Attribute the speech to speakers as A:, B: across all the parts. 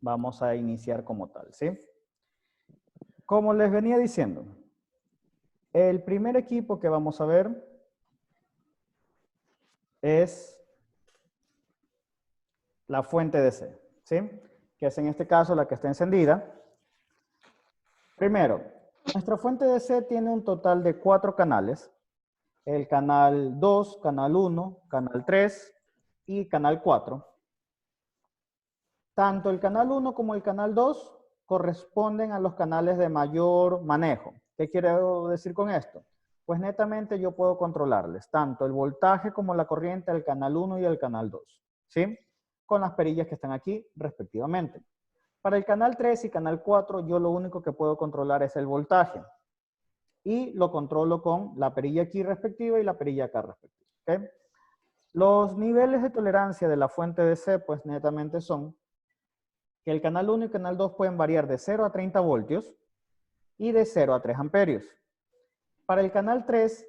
A: vamos a iniciar como tal, ¿sí? Como les venía diciendo, el primer equipo que vamos a ver es la fuente DC, ¿sí? Que es en este caso la que está encendida. Primero, nuestra fuente DC tiene un total de 4 canales. El canal 2, canal 1, canal 3 y canal 4. Tanto el canal 1 como el canal 2 corresponden a los canales de mayor manejo. ¿Qué quiero decir con esto? Pues netamente yo puedo controlarles tanto el voltaje como la corriente del canal 1 y el canal 2, ¿sí? Con las perillas que están aquí respectivamente. Para el canal 3 y canal 4 yo lo único que puedo controlar es el voltaje. Y lo controlo con la perilla aquí respectiva y la perilla acá respectiva, ¿ok? Los niveles de tolerancia de la fuente DC pues netamente son que el canal 1 y el canal 2 pueden variar de 0 a 30 voltios y de 0 a 3 amperios. Para el canal 3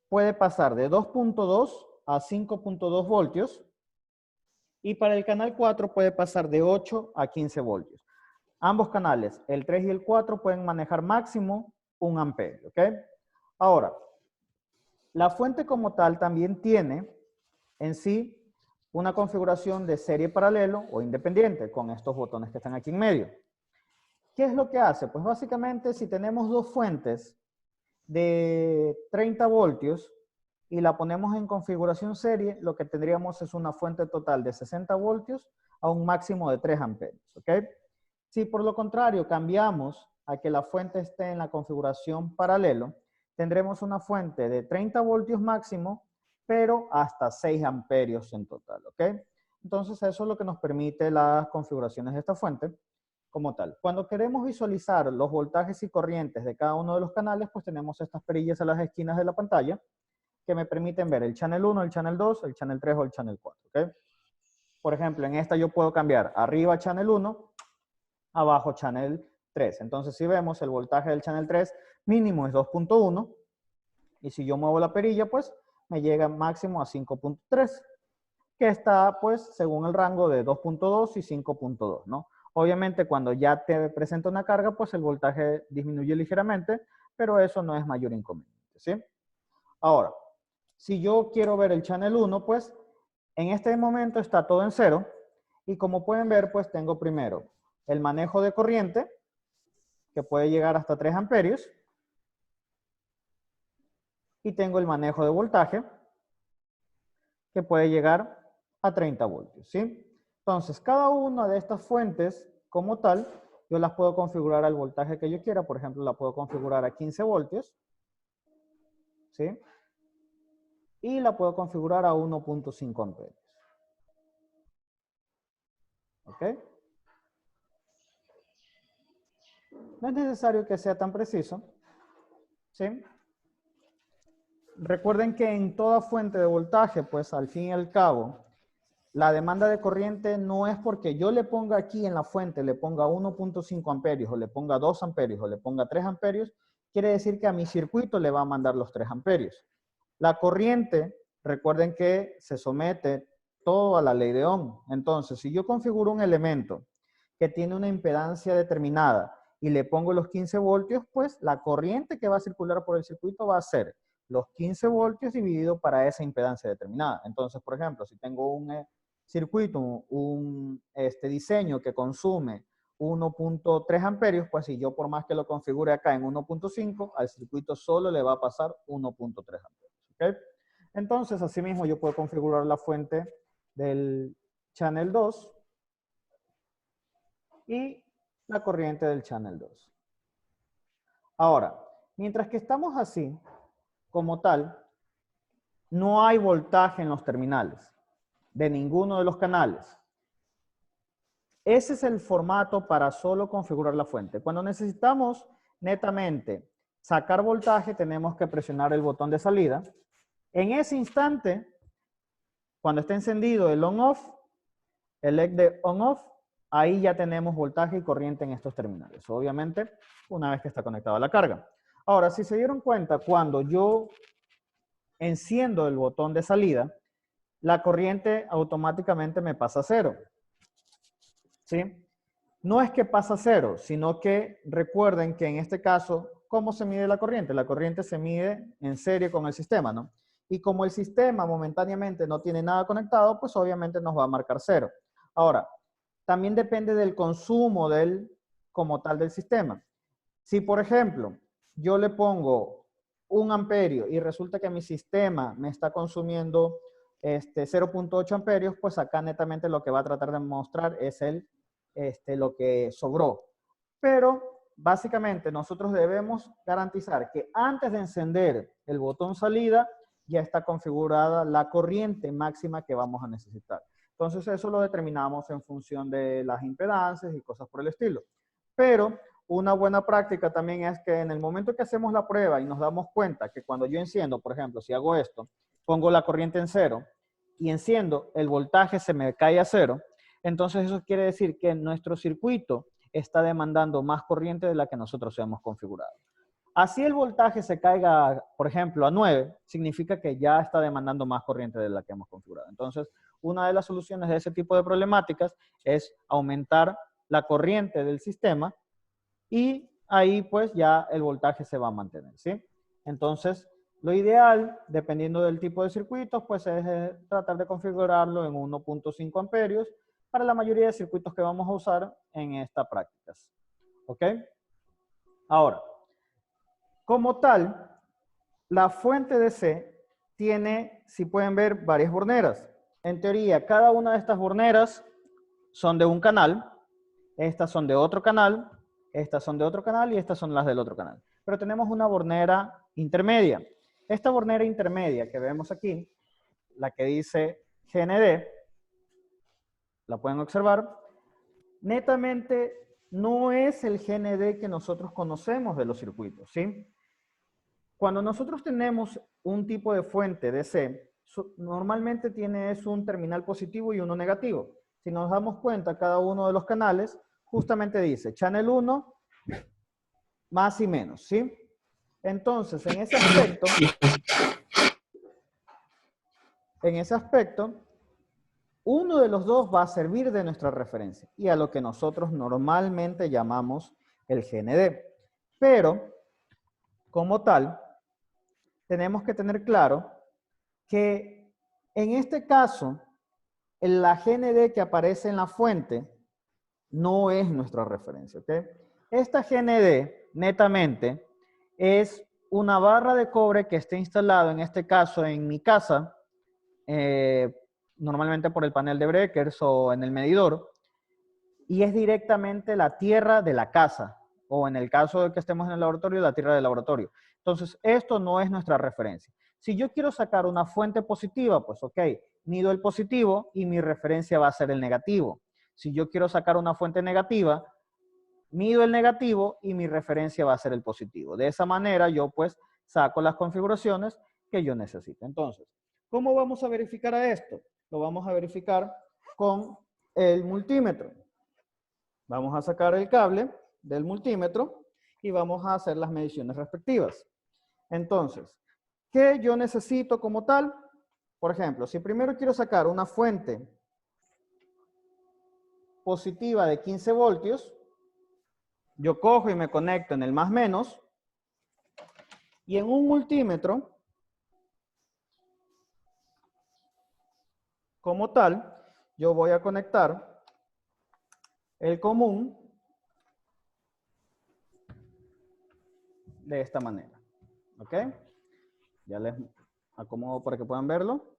A: puede pasar de 2.2 a 5.2 voltios y para el canal 4 puede pasar de 8 a 15 voltios. Ambos canales, el 3 y el 4, pueden manejar máximo 1 amperio, ¿ok? Ahora, la fuente como tal también tiene en sí una configuración de serie paralelo o independiente con estos botones que están aquí en medio. ¿Qué es lo que hace? Pues básicamente si tenemos dos fuentes de 30 voltios y la ponemos en configuración serie, lo que tendríamos es una fuente total de 60 voltios a un máximo de 3 amperios, ¿ok? Si por lo contrario cambiamos a que la fuente esté en la configuración paralelo, tendremos una fuente de 30 voltios máximo, pero hasta 6 amperios en total, ¿ok? Entonces eso es lo que nos permite las configuraciones de esta fuente como tal. Cuando queremos visualizar los voltajes y corrientes de cada uno de los canales, pues tenemos estas perillas a las esquinas de la pantalla que me permiten ver el channel 1, el channel 2, el channel 3 o el channel 4, ¿ok? Por ejemplo, en esta yo puedo cambiar arriba channel 1, abajo channel 3. Entonces, si vemos el voltaje del channel 3 mínimo es 2.1 y si yo muevo la perilla, pues me llega máximo a 5.3, que está pues según el rango de 2.2 y 5.2, ¿no? Obviamente cuando ya te presenta una carga, pues el voltaje disminuye ligeramente, pero eso no es mayor inconveniente, ¿sí? Ahora, si yo quiero ver el channel 1, pues en este momento está todo en 0 y como pueden ver, pues tengo primero el manejo de corriente, que puede llegar hasta 3 amperios, y tengo el manejo de voltaje, que puede llegar a 30 voltios, ¿sí? Entonces, cada una de estas fuentes, como tal, yo las puedo configurar al voltaje que yo quiera. Por ejemplo, la puedo configurar a 15 voltios, ¿sí? Y la puedo configurar a 1.5 amperios. ¿Ok? No es necesario que sea tan preciso, ¿sí? Recuerden que en toda fuente de voltaje, pues al fin y al cabo, la demanda de corriente no es porque yo le ponga aquí en la fuente, le ponga 1.5 amperios, o le ponga 2 amperios, o le ponga 3 amperios, quiere decir que a mi circuito le va a mandar los 3 amperios. La corriente, recuerden que se somete todo a la ley de Ohm. Entonces, si yo configuro un elemento que tiene una impedancia determinada y le pongo los 15 voltios, pues la corriente que va a circular por el circuito va a ser los 15 voltios dividido para esa impedancia determinada. Entonces, por ejemplo, si tengo un circuito, un diseño que consume 1.3 amperios, pues si yo por más que lo configure acá en 1.5, al circuito solo le va a pasar 1.3 amperios. ¿Okay? Entonces, asimismo, yo puedo configurar la fuente del channel 2 y la corriente del channel 2. Ahora, mientras que estamos así, como tal, no hay voltaje en los terminales de ninguno de los canales. Ese es el formato para solo configurar la fuente. Cuando necesitamos netamente sacar voltaje, tenemos que presionar el botón de salida. En ese instante, cuando esté encendido el on-off, el LED de on-off, ahí ya tenemos voltaje y corriente en estos terminales. Obviamente, una vez que está conectado a la carga. Ahora, si se dieron cuenta, cuando yo enciendo el botón de salida, la corriente automáticamente me pasa a 0. ¿Sí? no es que pasa a cero, sino que recuerden que en este caso, ¿cómo se mide la corriente? La corriente se mide en serie con el sistema, ¿no? Y como el sistema momentáneamente no tiene nada conectado, pues obviamente nos va a marcar cero. Ahora, también depende del consumo como tal del sistema. Si, por ejemplo, yo le pongo 1 amperio y resulta que mi sistema me está consumiendo 0.8 amperios, pues acá netamente lo que va a tratar de mostrar es lo que sobró. Pero básicamente nosotros debemos garantizar que antes de encender el botón salida ya está configurada la corriente máxima que vamos a necesitar. Entonces eso lo determinamos en función de las impedancias y cosas por el estilo. Pero una buena práctica también es que en el momento que hacemos la prueba y nos damos cuenta que cuando yo enciendo, por ejemplo, si hago esto, pongo la corriente en cero y enciendo, el voltaje se me cae a cero, entonces eso quiere decir que nuestro circuito está demandando más corriente de la que nosotros hemos configurado. Así el voltaje se caiga, por ejemplo, a 9, significa que ya está demandando más corriente de la que hemos configurado. Entonces, una de las soluciones de ese tipo de problemáticas es aumentar la corriente del sistema y ahí pues ya el voltaje se va a mantener, ¿sí? Entonces, lo ideal, dependiendo del tipo de circuitos, pues es tratar de configurarlo en 1.5 amperios para la mayoría de circuitos que vamos a usar en estas prácticas. ¿Ok? Ahora, como tal, la fuente DC tiene, si pueden ver, varias borneras. En teoría, cada una de estas borneras son de un canal, estas son de otro canal, estas son de otro canal y estas son las del otro canal. Pero tenemos una bornera intermedia. Esta bornera intermedia que vemos aquí, la que dice GND, la pueden observar, netamente no es el GND que nosotros conocemos de los circuitos, ¿sí? Cuando nosotros tenemos un tipo de fuente DC, normalmente tiene un terminal positivo y uno negativo. Si nos damos cuenta, cada uno de los canales justamente dice channel 1 más y menos, ¿sí? Entonces, en ese aspecto, uno de los dos va a servir de nuestra referencia y a lo que nosotros normalmente llamamos el GND. Pero, como tal, tenemos que tener claro que en este caso, la GND que aparece en la fuente no es nuestra referencia, ¿ok? Esta GND, netamente, es una barra de cobre que está instalado, en este caso, en mi casa, normalmente por el panel de breakers o en el medidor, y es directamente la tierra de la casa, o en el caso de que estemos en el laboratorio, la tierra del laboratorio. Entonces, esto no es nuestra referencia. Si yo quiero sacar una fuente positiva, pues ok, mido el positivo y mi referencia va a ser el negativo. Si yo quiero sacar una fuente negativa, mido el negativo y mi referencia va a ser el positivo. De esa manera yo pues saco las configuraciones que yo necesito. Entonces, ¿cómo vamos a verificar a esto? Lo vamos a verificar con el multímetro. Vamos a sacar el cable del multímetro y vamos a hacer las mediciones respectivas. Entonces, ¿qué yo necesito como tal? Por ejemplo, si primero quiero sacar una fuente positiva de 15 voltios, yo cojo y me conecto en el más menos y en un multímetro, como tal, yo voy a conectar el común de esta manera. ¿Ok? Ya les acomodo para que puedan verlo.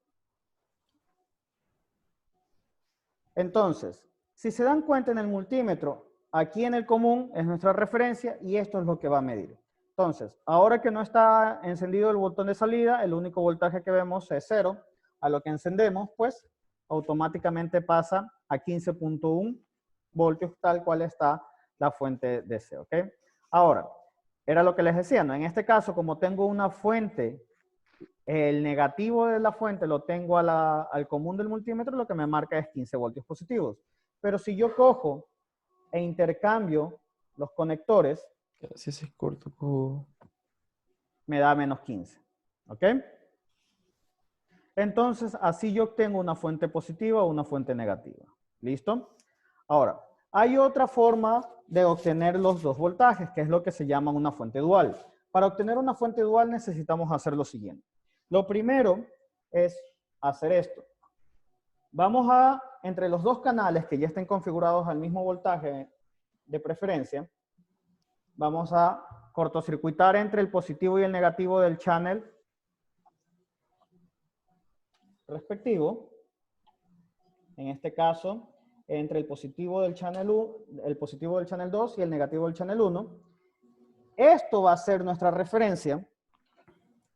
A: Entonces, si se dan cuenta en el multímetro, aquí en el común es nuestra referencia y esto es lo que va a medir. Entonces, ahora que no está encendido el botón de salida, el único voltaje que vemos es 0. A lo que encendemos, pues, automáticamente pasa a 15.1 voltios, tal cual está la fuente DC, ¿ok? Ahora, era lo que les decía, ¿no? En este caso, como tengo una fuente, el negativo de la fuente lo tengo al común del multímetro, lo que me marca es 15 voltios positivos. Pero si yo cojo e intercambio los conectores,
B: Si esse corto com.
A: me da menos 15. ¿Ok? Entonces, así yo obtengo una fuente positiva o una fuente negativa. ¿Listo? Ahora, Hay otra forma de obtener los dos voltajes, que es lo que se llama una fuente dual. Para obtener una fuente dual necesitamos hacer lo siguiente. Lo primero es hacer esto. Vamos a, entre los dos canales que ya estén configurados al mismo voltaje de preferencia, vamos a cortocircuitar entre el positivo y el negativo del channel respectivo. En este caso, entre el positivo del channel 1, el positivo del channel 2 y el negativo del channel 1. Esto va a ser nuestra referencia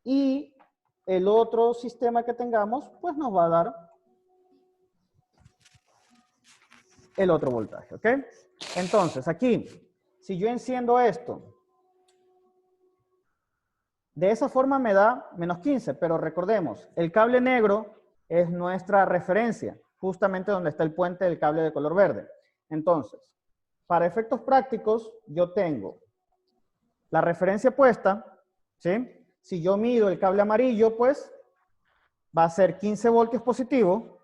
A: y el otro sistema que tengamos, pues nos va a dar el otro voltaje, ¿ok? Entonces, aquí, si yo enciendo esto, de esa forma me da menos 15, pero recordemos, el cable negro es nuestra referencia, justamente donde está el puente del cable de color verde. Entonces, para efectos prácticos, yo tengo la referencia puesta, ¿sí? Si yo mido el cable amarillo, pues va a ser 15 voltios positivo,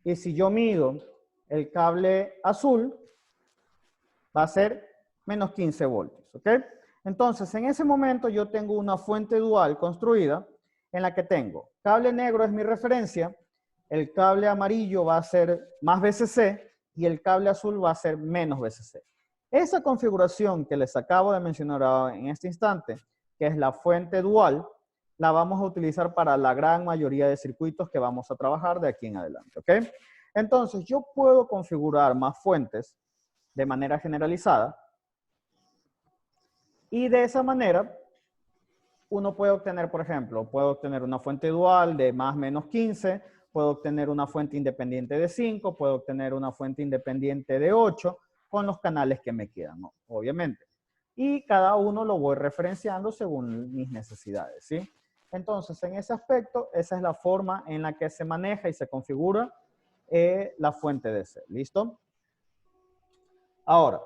A: y si yo mido el cable azul, va a ser menos 15 voltios, ¿ok? Entonces, en ese momento yo tengo una fuente dual construida en la que tengo cable negro es mi referencia, el cable amarillo va a ser más VCC y el cable azul va a ser menos VCC. Esa configuración que les acabo de mencionar en este instante, que es la fuente dual, la vamos a utilizar para la gran mayoría de circuitos que vamos a trabajar de aquí en adelante, ¿ok? Entonces, yo puedo configurar más fuentes de manera generalizada y de esa manera uno puede obtener, por ejemplo, puedo obtener una fuente dual de más o menos 15, puedo obtener una fuente independiente de 5, puedo obtener una fuente independiente de 8 con los canales que me quedan, ¿no? Obviamente. Y cada uno lo voy referenciando según mis necesidades, ¿sí? Entonces, en ese aspecto, esa es la forma en la que se maneja y se configura la fuente DC. ¿Listo? Ahora,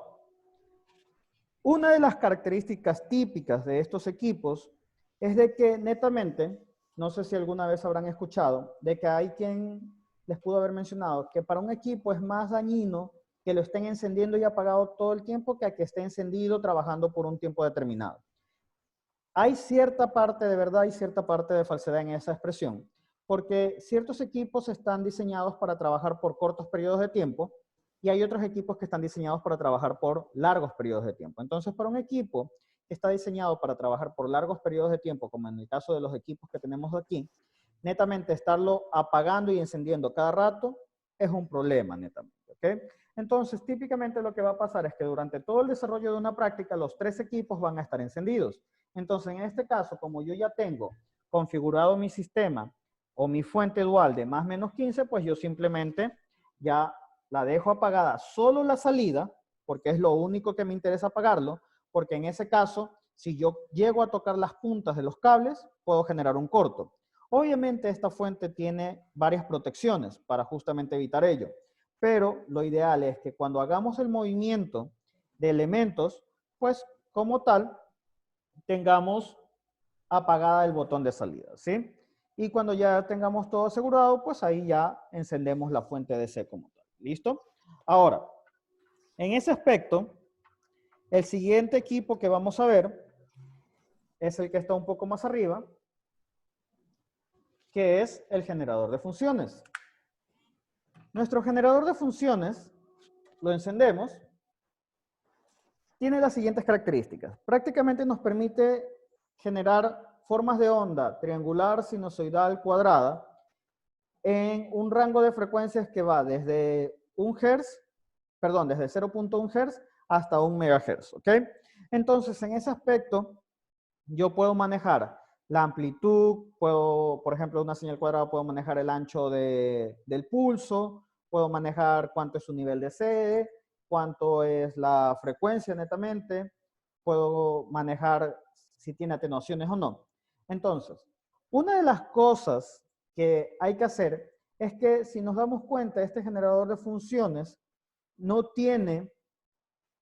A: una de las características típicas de estos equipos es de que netamente, no sé si alguna vez habrán escuchado, de que hay quien les pudo haber mencionado que para un equipo es más dañino que lo estén encendiendo y apagado todo el tiempo que a que esté encendido trabajando por un tiempo determinado. Hay cierta parte de verdad y cierta parte de falsedad en esa expresión, porque ciertos equipos están diseñados para trabajar por cortos periodos de tiempo y hay otros equipos que están diseñados para trabajar por largos periodos de tiempo. Entonces, para un equipo que está diseñado para trabajar por largos periodos de tiempo, como en el caso de los equipos que tenemos aquí, netamente estarlo apagando y encendiendo cada rato es un problema, netamente, ¿ok? Entonces, típicamente lo que va a pasar es que durante todo el desarrollo de una práctica, los 3 equipos van a estar encendidos. Entonces, en este caso, como yo ya tengo configurado mi sistema o mi fuente dual de más o menos 15, pues yo simplemente ya la dejo apagada solo la salida, porque es lo único que me interesa apagarlo, porque en ese caso, si yo llego a tocar las puntas de los cables, puedo generar un corto. Obviamente esta fuente tiene varias protecciones para justamente evitar ello, pero lo ideal es que cuando hagamos el movimiento de elementos, pues como tal, tengamos apagada el botón de salida, ¿sí? Y cuando ya tengamos todo asegurado, pues ahí ya encendemos la fuente DC como tal. ¿Listo? Ahora, en ese aspecto, el siguiente equipo que vamos a ver es el que está un poco más arriba, que es el generador de funciones. Nuestro generador de funciones, lo encendemos, tiene las siguientes características. Prácticamente nos permite generar formas de onda triangular, sinusoidal, cuadrada, en un rango de frecuencias que va desde 1 Hz, perdón, desde 0.1 Hz hasta 1 MHz, ¿ok? Entonces, en ese aspecto, yo puedo manejar la amplitud, puedo, por ejemplo, una señal cuadrada, puedo manejar el ancho del pulso, puedo manejar cuánto es su nivel de sede, cuánto es la frecuencia netamente, puedo manejar si tiene atenuaciones o no. Entonces, una de las cosas que hay que hacer es que si nos damos cuenta, este generador de funciones no tiene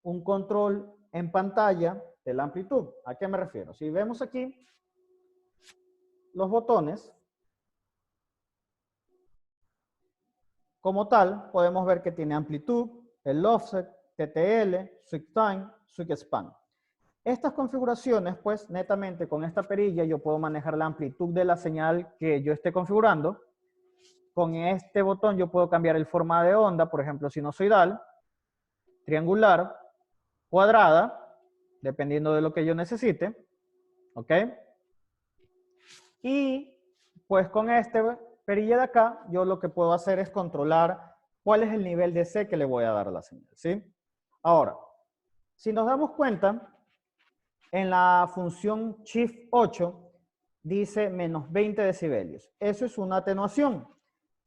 A: un control en pantalla de la amplitud. ¿A qué me refiero? Si vemos aquí los botones, como tal, podemos ver que tiene amplitud, el offset, TTL, switch time, switch span. Estas configuraciones, pues, netamente con esta perilla yo puedo manejar la amplitud de la señal que yo esté configurando. Con este botón yo puedo cambiar el forma de onda, por ejemplo, sinusoidal, triangular, cuadrada, dependiendo de lo que yo necesite. ¿Ok? Y pues con este perilla de acá, yo lo que puedo hacer es controlar cuál es el nivel de C que le voy a dar a la señal. ¿Sí? Ahora, si nos damos cuenta, en la función Shift 8 dice menos 20 decibelios. Eso es una atenuación.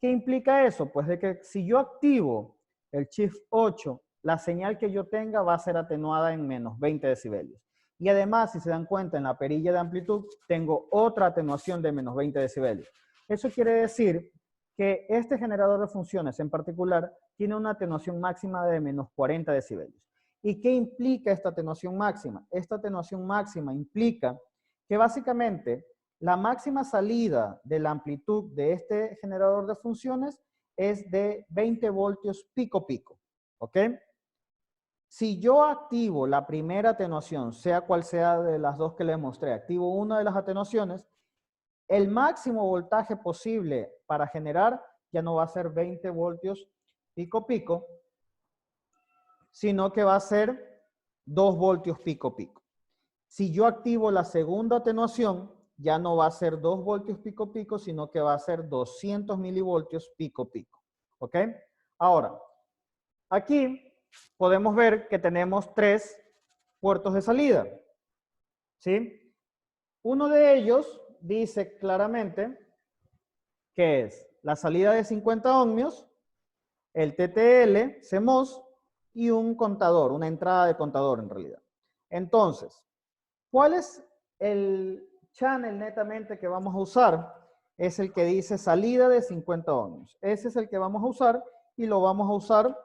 A: ¿Qué implica eso? Pues de que si yo activo el Shift 8, la señal que yo tenga va a ser atenuada en menos 20 decibelios. Y además, si se dan cuenta, en la perilla de amplitud tengo otra atenuación de menos 20 decibelios. Eso quiere decir que este generador de funciones en particular tiene una atenuación máxima de menos 40 decibelios. ¿Y qué implica esta atenuación máxima? Esta atenuación máxima implica que básicamente la máxima salida de la amplitud de este generador de funciones es de 20 voltios pico pico. ¿Ok? Si yo activo la primera atenuación, sea cual sea de las dos que les mostré, activo una de las atenuaciones, el máximo voltaje posible para generar ya no va a ser 20 voltios pico pico, sino que va a ser 2 voltios pico pico. Si yo activo la segunda atenuación, ya no va a ser 2 voltios pico pico, sino que va a ser 200 milivoltios pico pico. ¿Ok? Ahora, aquí podemos ver que tenemos 3 puertos de salida. ¿Sí? Uno de ellos dice claramente que es la salida de 50 ohmios, el TTL, CMOS, y un contador, una entrada de contador en realidad. Entonces, ¿cuál es el channel netamente que vamos a usar? Es el que dice salida de 50 ohmios. Ese es el que vamos a usar y lo vamos a usar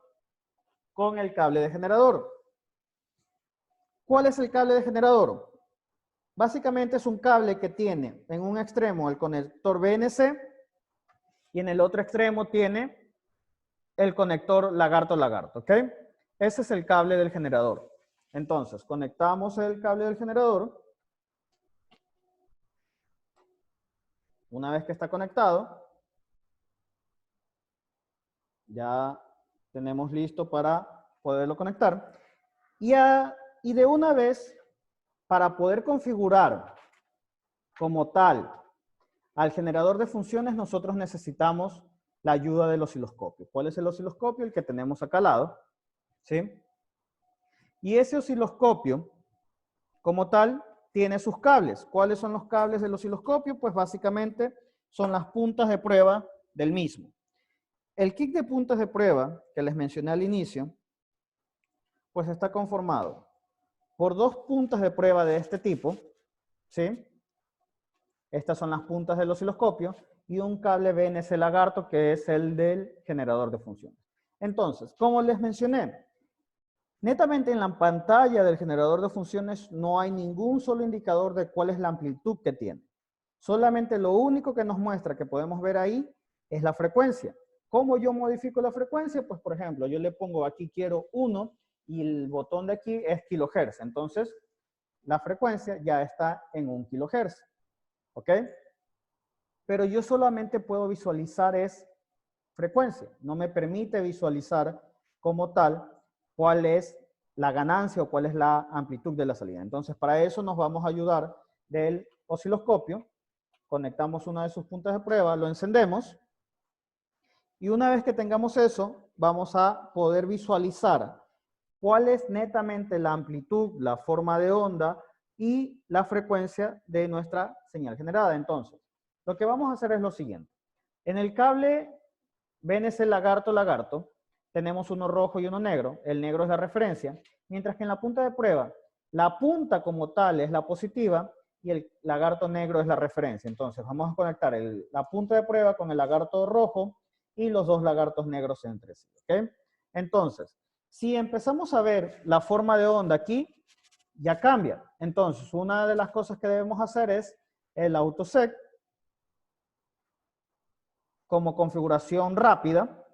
A: con el cable de generador. ¿Cuál es el cable de generador? Básicamente es un cable que tiene en un extremo el conector BNC y en el otro extremo tiene el conector lagarto-lagarto, ¿ok? Ese es el cable del generador. Entonces, conectamos el cable del generador. Una vez que está conectado, ya tenemos listo para poderlo conectar. Y de una vez, para poder configurar como tal al generador de funciones, nosotros necesitamos la ayuda del osciloscopio. ¿Cuál es el osciloscopio? El que tenemos acá al lado. ¿Sí? Y ese osciloscopio, como tal, tiene sus cables. ¿Cuáles son los cables del osciloscopio? Pues básicamente son las puntas de prueba del mismo. El kit de puntas de prueba que les mencioné al inicio, pues está conformado por 2 puntas de prueba de este tipo, ¿sí? Estas son las puntas del osciloscopio y un cable BNC lagarto que es el del generador de funciones. Entonces, como les mencioné, netamente en la pantalla del generador de funciones no hay ningún solo indicador de cuál es la amplitud que tiene. Solamente lo único que nos muestra que podemos ver ahí es la frecuencia. ¿Cómo yo modifico la frecuencia? Pues por ejemplo, yo le pongo aquí quiero 1 y el botón de aquí es kilohertz. Entonces, la frecuencia ya está en 1 kilohertz. ¿Ok? Pero yo solamente puedo visualizar es frecuencia. No me permite visualizar como tal cuál es la ganancia o cuál es la amplitud de la salida. Entonces, para eso nos vamos a ayudar del osciloscopio. Conectamos una de sus puntas de prueba, lo encendemos. Y una vez que tengamos eso, vamos a poder visualizar cuál es netamente la amplitud, la forma de onda y la frecuencia de nuestra señal generada. Entonces, lo que vamos a hacer es lo siguiente. En el cable BNC lagarto-lagarto, tenemos uno rojo y uno negro. El negro es la referencia, mientras que en la punta de prueba, la punta como tal es la positiva y el lagarto negro es la referencia. Entonces, vamos a conectar la punta de prueba con el lagarto rojo y los dos lagartos negros entre sí. ¿Ok? Entonces, si empezamos a ver la forma de onda aquí, ya cambia. Entonces, una de las cosas que debemos hacer es el autosec como configuración rápida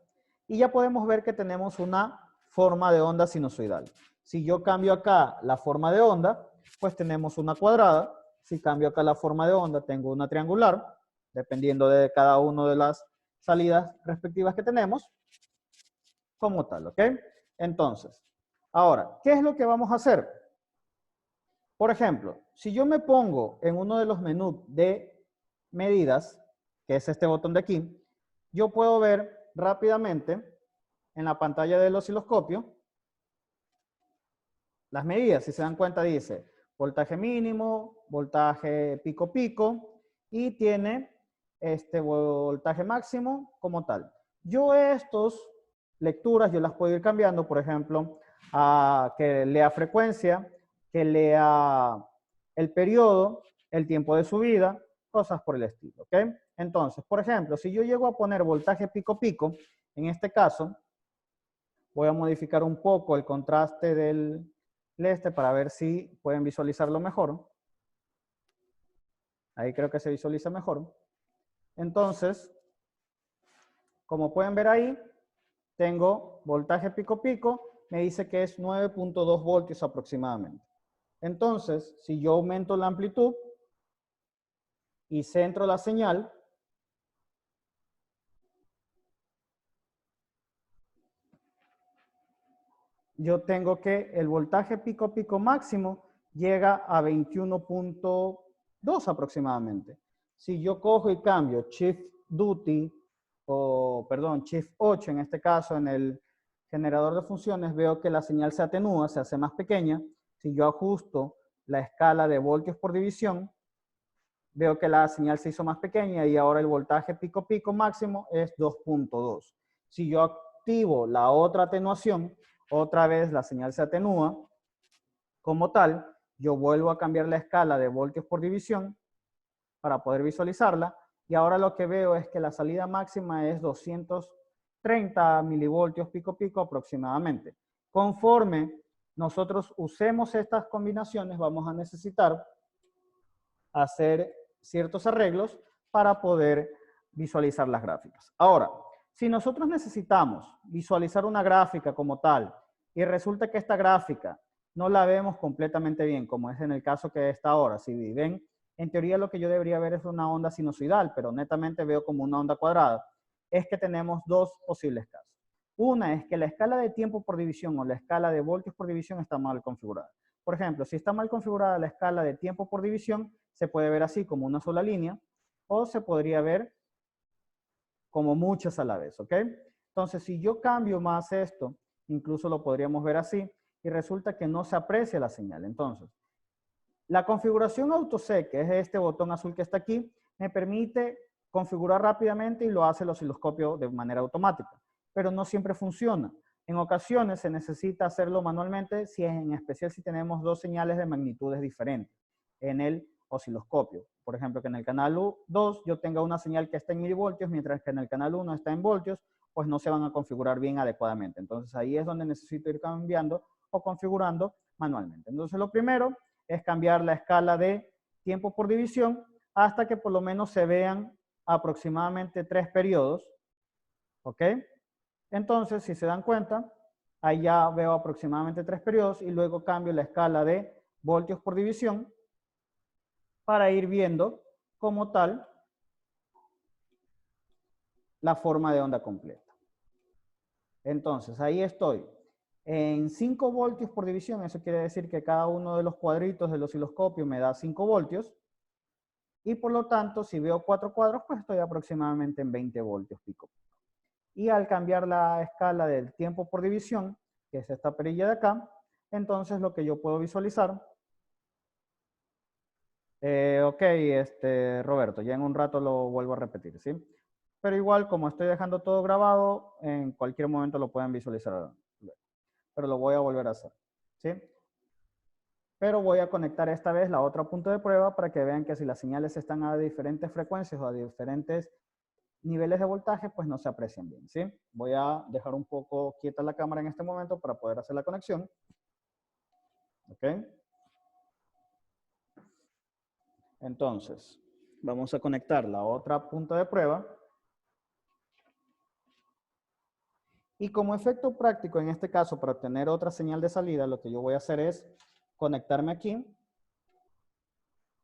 A: y ya podemos ver que tenemos una forma de onda sinusoidal. Si yo cambio acá la forma de onda, pues tenemos una cuadrada. Si cambio acá la forma de onda, tengo una triangular, dependiendo de cada una de las salidas respectivas que tenemos, como tal, ¿ok? Entonces, ahora, ¿qué es lo que vamos a hacer? Por ejemplo, si yo me pongo en uno de los menús de medidas, que es este botón de aquí, yo puedo ver rápidamente en la pantalla del osciloscopio las medidas. Si se dan cuenta, dice voltaje mínimo, voltaje pico pico y tiene este voltaje máximo como tal. Yo estas lecturas yo las puedo ir cambiando, por ejemplo, a que lea frecuencia, que lea el periodo, el tiempo de subida, cosas por el estilo, ¿ok? Entonces, por ejemplo, si yo llego a poner voltaje pico pico, en este caso, voy a modificar un poco el contraste del este para ver si pueden visualizarlo mejor. Ahí creo que se visualiza mejor. Entonces, como pueden ver ahí, tengo voltaje pico pico, me dice que es 9.2 voltios aproximadamente. Entonces, si yo aumento la amplitud y centro la señal, yo tengo que el voltaje pico pico máximo llega a 21.2 aproximadamente. Si yo cojo y cambio Shift Duty, o perdón, Shift 8 en este caso en el generador de funciones, veo que la señal se atenúa, se hace más pequeña. Si yo ajusto la escala de voltios por división, veo que la señal se hizo más pequeña y ahora el voltaje pico pico máximo es 2.2. Si yo activo la otra atenuación, otra vez la señal se atenúa como tal, yo vuelvo a cambiar la escala de voltios por división para poder visualizarla y ahora lo que veo es que la salida máxima es 230 milivoltios pico pico aproximadamente. Conforme nosotros usemos estas combinaciones, vamos a necesitar hacer ciertos arreglos para poder visualizar las gráficas. Ahora, si nosotros necesitamos visualizar una gráfica como tal y resulta que esta gráfica no la vemos completamente bien, como es en el caso que está ahora, si ven, en teoría lo que yo debería ver es una onda sinusoidal, pero netamente veo como una onda cuadrada, es que tenemos dos posibles casos. Una es que la escala de tiempo por división o la escala de voltios por división está mal configurada. Por ejemplo, si está mal configurada la escala de tiempo por división, se puede ver así como una sola línea o se podría ver como muchas a la vez, ¿ok? Entonces, si yo cambio más esto, incluso lo podríamos ver así y resulta que no se aprecia la señal. Entonces, la configuración AutoSec, que es este botón azul que está aquí, me permite configurar rápidamente y lo hace el osciloscopio de manera automática, pero no siempre funciona. En ocasiones se necesita hacerlo manualmente, si en especial si tenemos dos señales de magnitudes diferentes en el osciloscopio. Por ejemplo, que en el canal 2 yo tenga una señal que está en milivoltios, mientras que en el canal 1 está en voltios, pues no se van a configurar bien adecuadamente. Entonces ahí es donde necesito ir cambiando o configurando manualmente. Entonces lo primero es cambiar la escala de tiempo por división hasta que por lo menos se vean aproximadamente 3 periodos. ¿Ok? Entonces, si se dan cuenta, ahí ya veo aproximadamente 3 periodos y luego cambio la escala de voltios por división para ir viendo como tal la forma de onda completa. Entonces, ahí estoy. En 5 voltios por división, eso quiere decir que cada uno de los cuadritos del osciloscopio me da 5 voltios. Y por lo tanto, si veo 4 cuadros, pues estoy aproximadamente en 20 voltios pico. Y al cambiar la escala del tiempo por división, que es esta perilla de acá, entonces lo que yo puedo visualizar, ok, Roberto, ya en un rato lo vuelvo a repetir, ¿sí? Pero igual, como estoy dejando todo grabado, en cualquier momento lo pueden visualizar. Pero lo voy a volver a hacer, ¿sí? Pero voy a conectar esta vez la otra punto de prueba para que vean que si las señales están a diferentes frecuencias o a diferentes niveles de voltaje, pues no se aprecian bien, ¿sí? Voy a dejar un poco quieta la cámara en este momento para poder hacer la conexión. ¿Ok? Entonces, vamos a conectar la otra punta de prueba. Y como efecto práctico, en este caso, para obtener otra señal de salida, lo que yo voy a hacer es conectarme aquí,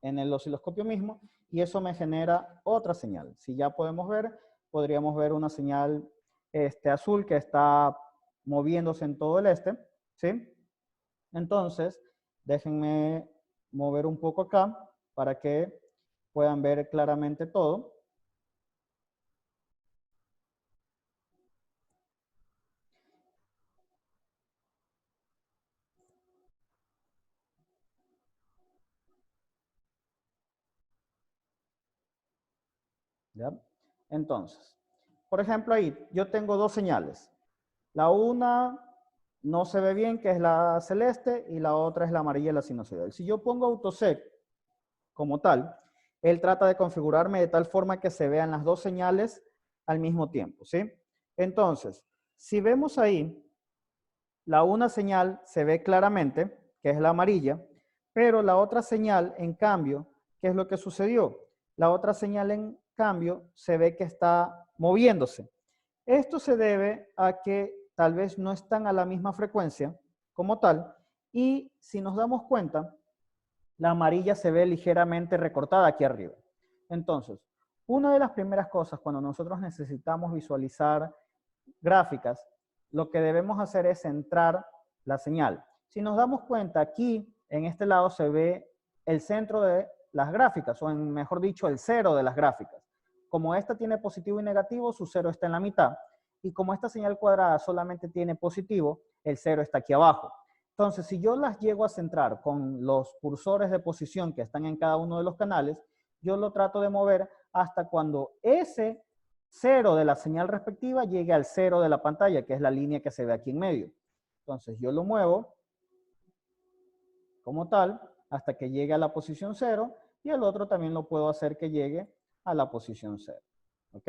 A: en el osciloscopio mismo, y eso me genera otra señal. Si ya podemos ver, podríamos ver una señal azul que está moviéndose en todo el ¿sí? Entonces, déjenme mover un poco acá para que puedan ver claramente todo. ¿Ya? Entonces, por ejemplo ahí, yo tengo dos señales. La una no se ve bien, que es la celeste, y la otra es la amarilla, la sinusoidal. Si yo pongo AutoSec como tal, él trata de configurarme de tal forma que se vean las dos señales al mismo tiempo, ¿sí? Entonces, si vemos ahí, la una señal se ve claramente, que es la amarilla, pero la otra señal, en cambio, ¿qué es lo que sucedió? La otra señal, en cambio, se ve que está moviéndose. Esto se debe a que tal vez no están a la misma frecuencia como tal, y si nos damos cuenta, la amarilla se ve ligeramente recortada aquí arriba. Entonces, una de las primeras cosas cuando nosotros necesitamos visualizar gráficas, lo que debemos hacer es centrar la señal. Si nos damos cuenta, aquí en este lado se ve el centro de las gráficas, o mejor dicho, el cero de las gráficas. Como esta tiene positivo y negativo, su cero está en la mitad. Y como esta señal cuadrada solamente tiene positivo, el cero está aquí abajo. Entonces, si yo las llego a centrar con los cursores de posición que están en cada uno de los canales, yo lo trato de mover hasta cuando ese cero de la señal respectiva llegue al cero de la pantalla, que es la línea que se ve aquí en medio. Entonces, yo lo muevo como tal hasta que llegue a la posición 0, y el otro también lo puedo hacer que llegue a la posición 0. ¿Ok?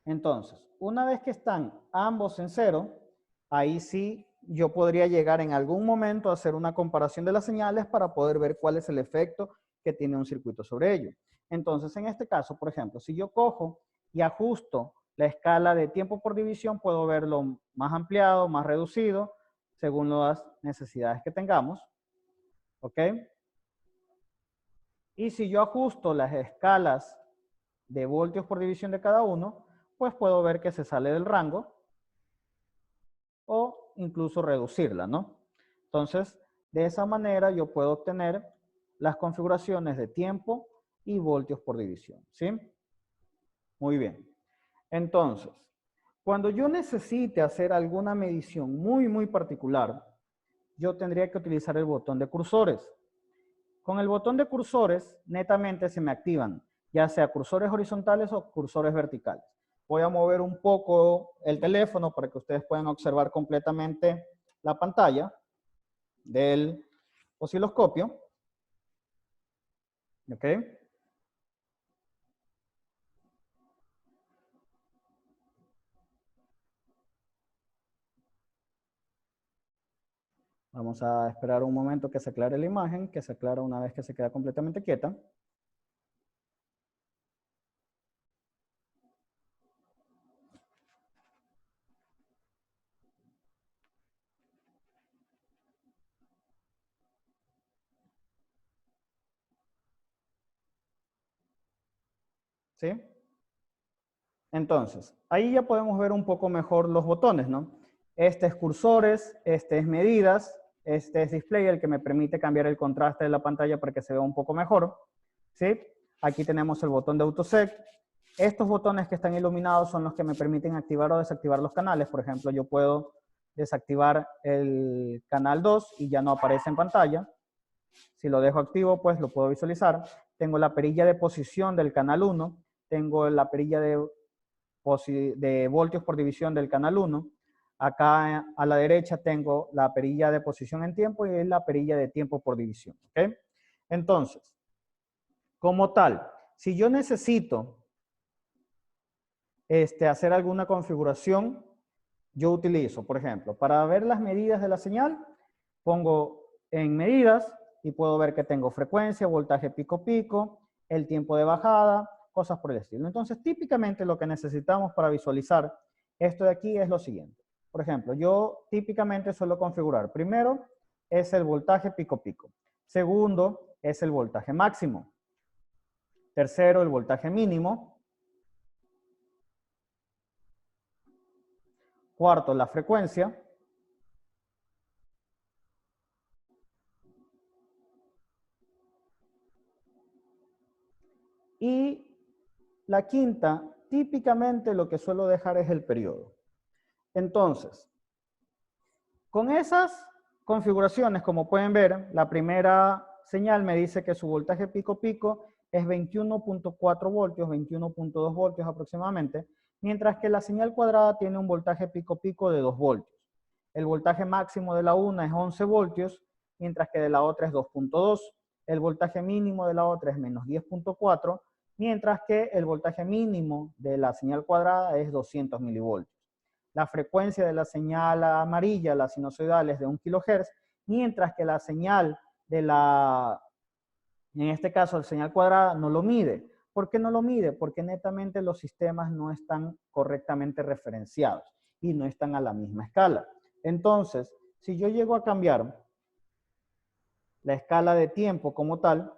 A: Entonces, una vez que están ambos en 0, ahí sí yo podría llegar en algún momento a hacer una comparación de las señales para poder ver cuál es el efecto que tiene un circuito sobre ello. Entonces, en este caso, por ejemplo, si yo cojo y ajusto la escala de tiempo por división, puedo verlo más ampliado, más reducido, según las necesidades que tengamos. ¿Ok? Y si yo ajusto las escalas de voltios por división de cada uno, pues puedo ver que se sale del rango o incluso reducirla, ¿no? Entonces, de esa manera yo puedo obtener las configuraciones de tiempo y voltios por división, ¿sí? Muy bien. Entonces, cuando yo necesite hacer alguna medición muy particular, yo tendría que utilizar el botón de cursores. Con el botón de cursores, netamente se me activan, ya sea cursores horizontales o cursores verticales. Voy a mover un poco el teléfono para que ustedes puedan observar completamente la pantalla del osciloscopio. ¿Ok? Vamos a esperar un momento que se aclare la imagen, que se aclara una vez que se queda completamente quieta. ¿Sí? Entonces, ahí ya podemos ver un poco mejor los botones, ¿no? Este es cursores, este es medidas, este es display, el que me permite cambiar el contraste de la pantalla para que se vea un poco mejor, ¿sí? Aquí tenemos el botón de AutoSec. Estos botones que están iluminados son los que me permiten activar o desactivar los canales. Por ejemplo, yo puedo desactivar el canal 2 y ya no aparece en pantalla. Si lo dejo activo, pues lo puedo visualizar. Tengo la perilla de posición del canal 1, tengo la perilla de voltios por división del canal 1. Acá a la derecha tengo la perilla de posición en tiempo y la perilla de tiempo por división. ¿Okay? Entonces, como tal, si yo necesito hacer alguna configuración, yo utilizo, por ejemplo, para ver las medidas de la señal, pongo en medidas y puedo ver que tengo frecuencia, voltaje pico-pico, el tiempo de bajada, cosas por el estilo. Entonces, típicamente lo que necesitamos para visualizar Esto de aquí es lo siguiente. Por ejemplo, yo típicamente suelo configurar. Primero es el voltaje pico-pico. Segundo es el voltaje máximo. Tercero, el voltaje mínimo. Cuarto, la frecuencia. Y la quinta, típicamente lo que suelo dejar es el periodo. Entonces, con esas configuraciones, como pueden ver, la primera señal me dice que su voltaje pico-pico es 21.4 voltios, 21.2 voltios aproximadamente, mientras que la señal cuadrada tiene un voltaje pico-pico de 2 voltios. El voltaje máximo de la una es 11 voltios, mientras que de la otra es 2.2. El voltaje mínimo de la otra es menos 10.4, mientras que el voltaje mínimo de la señal cuadrada es 200 milivoltios. La frecuencia de la señal amarilla, la sinusoidal, es de 1 kHz, mientras que la señal de en este caso, la señal cuadrada no lo mide. ¿Por qué no lo mide? Porque netamente los sistemas no están correctamente referenciados y no están a la misma escala. Entonces, si yo llego a cambiar la escala de tiempo como tal,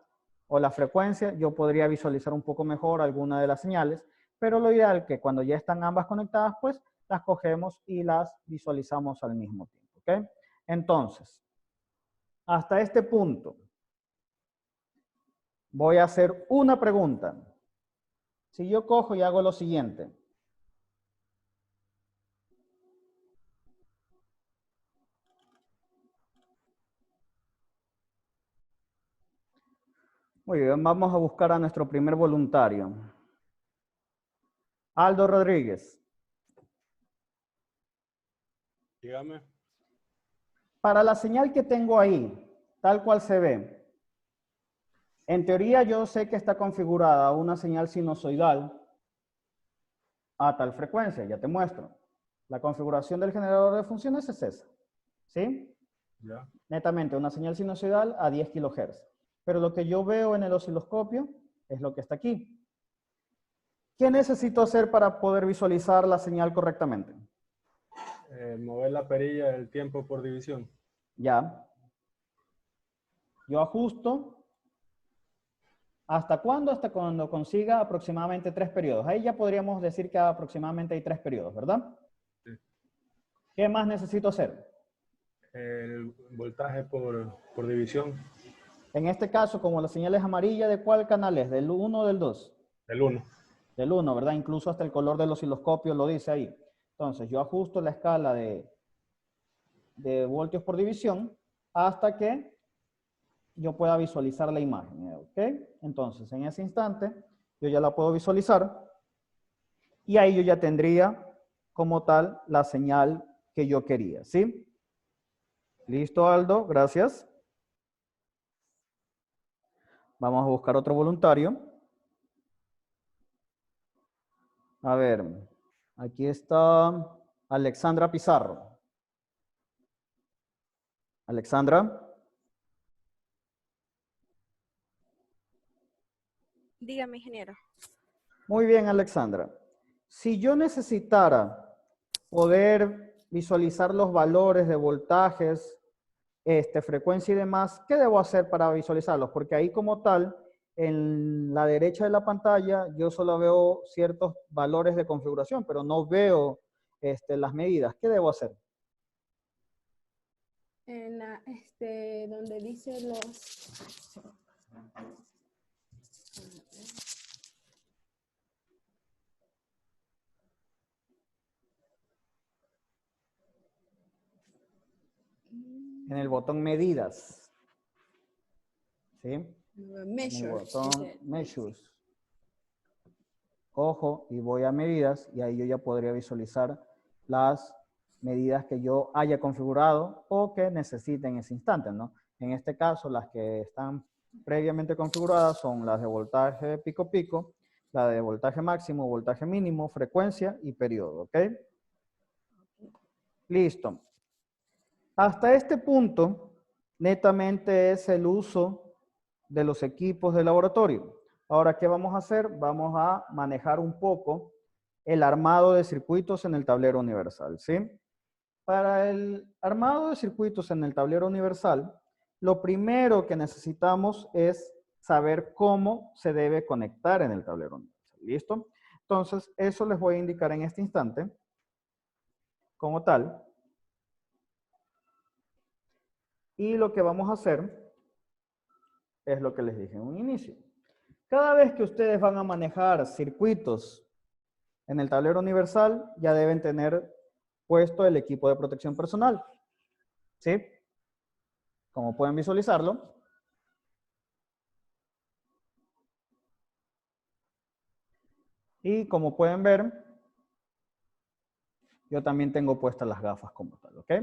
A: o la frecuencia, yo podría visualizar un poco mejor alguna de las señales, pero lo ideal es que cuando ya están ambas conectadas, pues las cogemos y las visualizamos al mismo tiempo, ¿ok? Entonces, hasta este punto, voy a hacer una pregunta. Si yo cojo y hago lo siguiente. Muy bien, vamos a buscar a nuestro primer voluntario. Aldo Rodríguez.
C: Dígame.
A: Para la señal que tengo ahí, tal cual se ve, en teoría yo sé que está configurada una señal sinusoidal a tal frecuencia, ya te muestro. La configuración del generador de funciones es esa, ¿sí?
C: Ya.
A: Netamente una señal sinusoidal a 10 kHz. Pero lo que yo veo en el osciloscopio es lo que está aquí. ¿Qué necesito hacer para poder visualizar la señal correctamente?
C: Mover la perilla del tiempo por división.
A: Ya. Yo ajusto. ¿Hasta cuándo? Hasta cuando consiga aproximadamente 3 periodos. Ahí ya podríamos decir que aproximadamente hay 3 periodos, ¿verdad?
C: Sí.
A: ¿Qué más necesito hacer?
C: El voltaje por división.
A: En este caso, como la señal es amarilla, ¿de cuál canal es? ¿Del 1 o del 2?
C: El 1.
A: Del 1, ¿verdad? Incluso hasta el color del osciloscopio lo dice ahí. Entonces, yo ajusto la escala de voltios por división hasta que yo pueda visualizar la imagen, ¿ok? Entonces, en ese instante, yo ya la puedo visualizar y ahí yo ya tendría como tal la señal que yo quería, ¿sí? Listo, Aldo, gracias. Vamos a buscar otro voluntario. A ver, aquí está Alexandra Pizarro. Alexandra.
D: Dígame, ingeniero.
A: Muy bien, Alexandra. Si yo necesitara poder visualizar los valores de voltajes, frecuencia y demás, ¿qué debo hacer para visualizarlos? Porque ahí como tal, en la derecha de la pantalla, yo solo veo ciertos valores de configuración, pero no veo las medidas. ¿Qué debo hacer?
E: En la, donde dice los...
A: En el botón medidas. ¿Sí? En
E: Measures.
A: el botón
E: dice.
A: measures. Cojo y voy a medidas y ahí yo ya podría visualizar las medidas que yo haya configurado o que necesite en ese instante, ¿no? En este caso, las que están previamente configuradas son las de voltaje pico-pico, la de voltaje máximo, voltaje mínimo, frecuencia y periodo, ¿ok? Listo. Hasta este punto, netamente es el uso de los equipos de laboratorio. Ahora, ¿qué vamos a hacer? Vamos a manejar un poco el armado de circuitos en el tablero universal, ¿sí? Para el armado de circuitos en el tablero universal, lo primero que necesitamos es saber cómo se debe conectar en el tablero universal. ¿Listo? Entonces, eso les voy a indicar en este instante, como tal. Y lo que vamos a hacer es lo que les dije en un inicio. Cada vez que ustedes van a manejar circuitos en el tablero universal, ya deben tener puesto el equipo de protección personal. ¿Sí? Como pueden visualizarlo. Y como pueden ver, yo también tengo puestas las gafas como tal, ¿ok?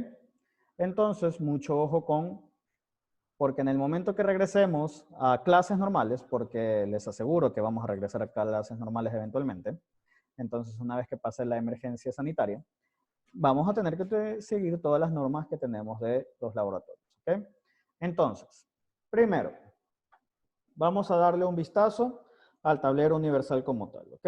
A: Entonces, mucho ojo porque en el momento que regresemos a clases normales, porque les aseguro que vamos a regresar a clases normales eventualmente, entonces una vez que pase la emergencia sanitaria, vamos a tener que seguir todas las normas que tenemos de los laboratorios, ¿ok? Entonces, primero, vamos a darle un vistazo al tablero universal como tal, ¿ok?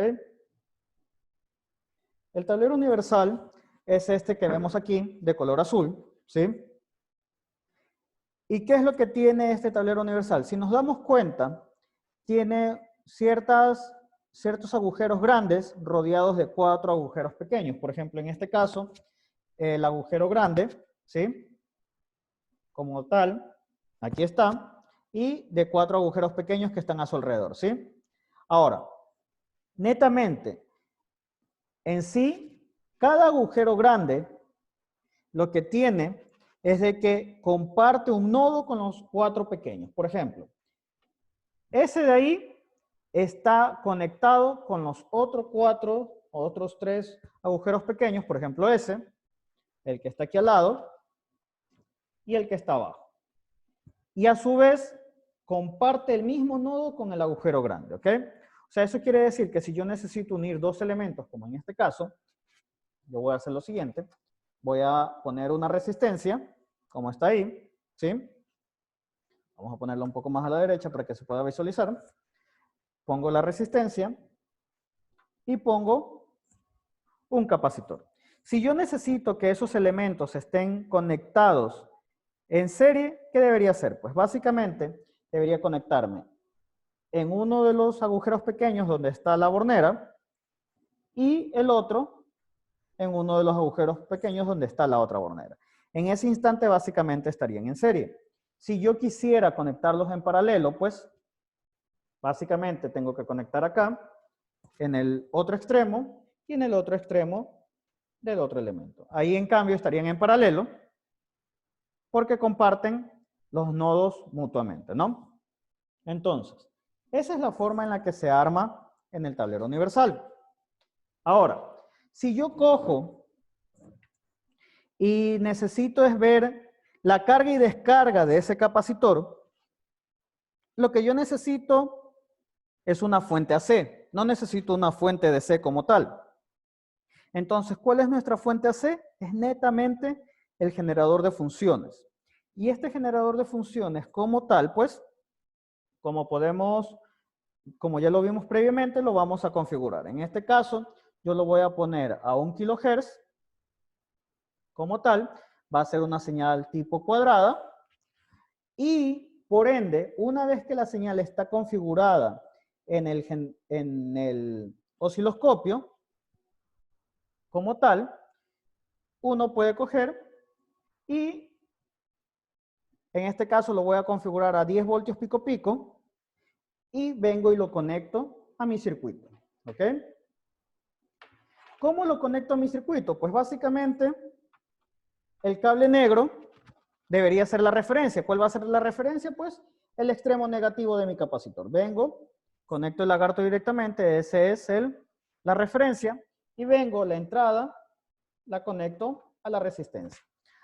A: El tablero universal es este que vemos aquí, de color azul, ¿sí? ¿Y qué es lo que tiene este tablero universal? Si nos damos cuenta, tiene ciertos agujeros grandes rodeados de 4 agujeros pequeños. Por ejemplo, en este caso, el agujero grande, ¿sí? Como tal, aquí está, y de 4 agujeros pequeños que están a su alrededor, ¿sí? Ahora, netamente, en sí, cada agujero grande lo que tiene es de que comparte un nodo con los 4 pequeños. Por ejemplo, ese de ahí está conectado con los otros 3 agujeros pequeños, por ejemplo ese, el que está aquí al lado y el que está abajo. Y a su vez comparte el mismo nodo con el agujero grande, ¿ok? O sea, eso quiere decir que si yo necesito unir 2 elementos, como en este caso, yo voy a hacer lo siguiente. Voy a poner una resistencia, como está ahí, ¿sí? Vamos a ponerla un poco más a la derecha para que se pueda visualizar. Pongo la resistencia y pongo un capacitor. Si yo necesito que esos elementos estén conectados en serie, ¿qué debería hacer? Pues básicamente debería conectarme en uno de los agujeros pequeños donde está la bornera y el otro en uno de los agujeros pequeños donde está la otra bornera. En ese instante básicamente estarían en serie. Si yo quisiera conectarlos en paralelo, pues básicamente tengo que conectar acá, en el otro extremo y en el otro extremo del otro elemento. Ahí en cambio estarían en paralelo porque comparten los nodos mutuamente, ¿no? Entonces, esa es la forma en la que se arma en el tablero universal. Ahora, si yo cojo y necesito es ver la carga y descarga de ese capacitor, lo que yo necesito es una fuente AC. No necesito una fuente DC como tal. Entonces, ¿cuál es nuestra fuente AC? Es netamente el generador de funciones. Y este generador de funciones como tal, pues, como ya lo vimos previamente, lo vamos a configurar. En este caso, yo lo voy a poner a 1 kHz. Como tal, va a ser una señal tipo cuadrada. Y, por ende, una vez que la señal está configurada en el osciloscopio, como tal, uno puede coger y, en este caso, lo voy a configurar a 10 voltios pico pico y vengo y lo conecto a mi circuito. ¿Ok? ¿Cómo lo conecto a mi circuito? Pues básicamente, el cable negro debería ser la referencia. ¿Cuál va a ser la referencia? Pues el extremo negativo de mi capacitor. Vengo, conecto el lagarto directamente, ese es la referencia, y vengo, la entrada, la conecto a la resistencia.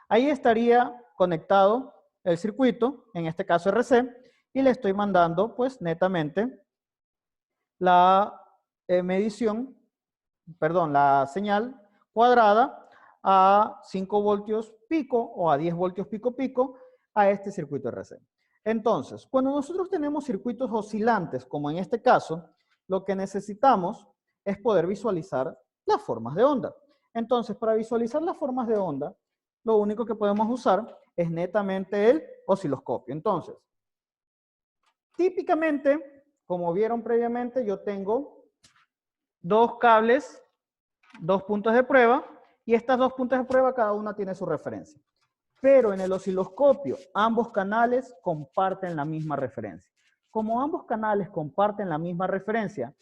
A: Ahí estaría conectado el circuito, en este caso RC, y le estoy mandando pues netamente la la señal cuadrada a 5 voltios pico o a 10 voltios pico pico a este circuito RC. Entonces, cuando nosotros tenemos circuitos oscilantes, como en este caso, lo que necesitamos es poder visualizar las formas de onda. Entonces, para visualizar las formas de onda, lo único que podemos usar es netamente el osciloscopio. Entonces, típicamente, como vieron previamente, yo tengo dos cables, dos puntos de prueba, y estas dos puntos de prueba cada una tiene su referencia. Pero en el osciloscopio, ambos canales comparten la misma referencia. Como ambos canales comparten la misma referencia,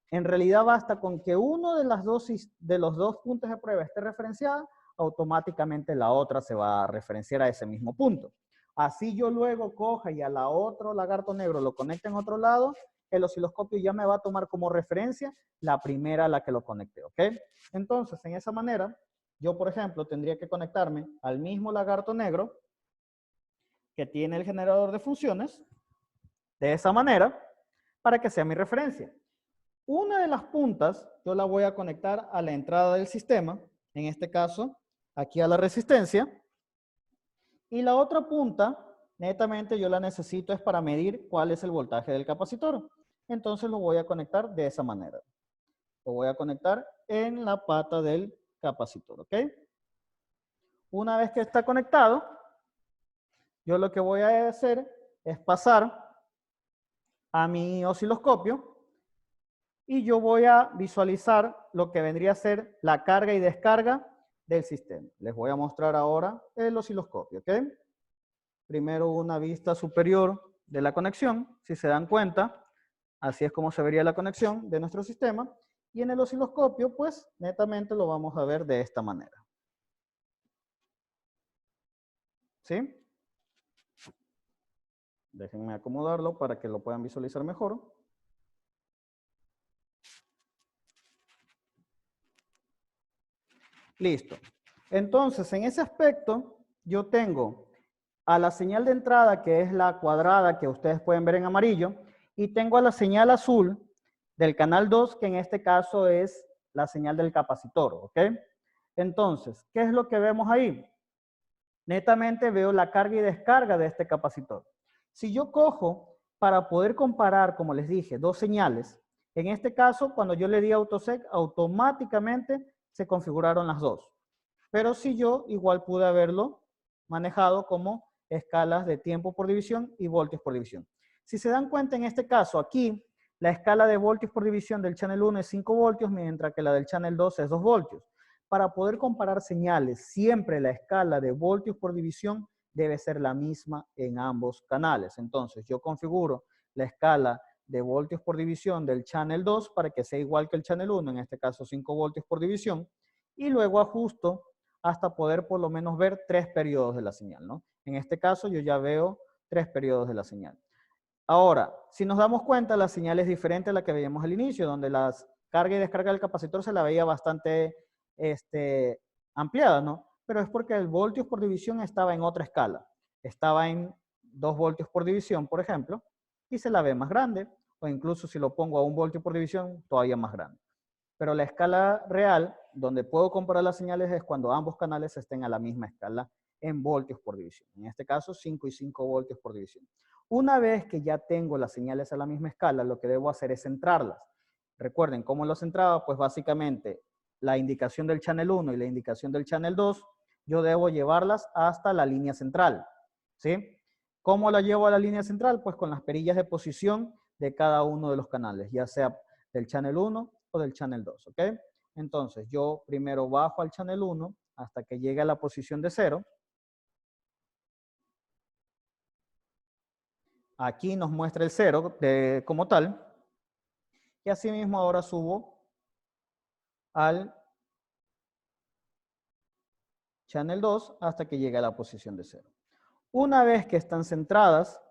A: en realidad basta con que uno de los dos puntos de prueba esté referenciada, automáticamente la otra se va a referenciar a ese mismo punto. Así yo luego coja y a la otro lagarto negro lo conecte en otro lado, el osciloscopio ya me va a tomar como referencia la primera a la que lo conecté, ¿ok? Entonces, en esa manera, yo, por ejemplo, tendría que conectarme al mismo lagarto negro que tiene el generador de funciones, de esa manera, para que sea mi referencia. Una de las puntas yo la voy a conectar a la entrada del sistema, en este caso, aquí a la resistencia, y la otra punta, netamente yo la necesito es para medir cuál es el voltaje del capacitor. Entonces lo voy a conectar de esa manera. Lo voy a conectar en la pata del capacitor, ¿ok? Una vez que está conectado, yo lo que voy a hacer es pasar a mi osciloscopio y yo voy a visualizar lo que vendría a ser la carga y descarga del sistema. Les voy a mostrar ahora el osciloscopio, ¿ok? Primero una vista superior de la conexión, si se dan cuenta, así es como se vería la conexión de nuestro sistema. Y en el osciloscopio, pues, netamente lo vamos a ver de esta manera. ¿Sí? Déjenme acomodarlo para que lo puedan visualizar mejor. Listo. Entonces, en ese aspecto, yo tengo a la señal de entrada, que es la cuadrada que ustedes pueden ver en amarillo, y tengo a la señal azul del canal 2, que en este caso es la señal del capacitor, ¿ok? Entonces, ¿qué es lo que vemos ahí? Netamente veo la carga y descarga de este capacitor. Si yo cojo para poder comparar, como les dije, dos señales, en este caso, cuando yo le di AutoSec, automáticamente se configuraron las dos. Pero si yo igual pude haberlo manejado como escalas de tiempo por división y voltios por división. Si se dan cuenta, en este caso, aquí, la escala de voltios por división del channel 1 es 5 voltios, mientras que la del channel 2 es 2 voltios. Para poder comparar señales, siempre la escala de voltios por división debe ser la misma en ambos canales. Entonces, yo configuro la escala de voltios por división del channel 2 para que sea igual que el channel 1, en este caso 5 voltios por división, y luego ajusto hasta poder por lo menos ver 3 periodos de la señal, ¿no? En este caso yo ya veo 3 periodos de la señal. Ahora, si nos damos cuenta, la señal es diferente a la que veíamos al inicio, donde la carga y descarga del capacitor se la veía bastante ampliada, ¿no? Pero es porque el voltios por división estaba en otra escala. Estaba en 2 voltios por división, por ejemplo, y se la ve más grande, o incluso si lo pongo a 1 voltio por división, todavía más grande. Pero la escala real, donde puedo comparar las señales, es cuando ambos canales estén a la misma escala en voltios por división. En este caso, 5 y 5 voltios por división. Una vez que ya tengo las señales a la misma escala, lo que debo hacer es centrarlas. Recuerden, ¿cómo lo centraba? Pues básicamente la indicación del channel 1 y la indicación del channel 2, yo debo llevarlas hasta la línea central, ¿sí? ¿Cómo la llevo a la línea central? Pues con las perillas de posición de cada uno de los canales, ya sea del channel 1 o del channel 2, ¿ok? Entonces, yo primero bajo al channel 1 hasta que llegue a la posición de 0. Aquí nos muestra el 0 como tal. Y asimismo ahora subo al channel 2 hasta que llegue a la posición de 0. Una vez que están centradas,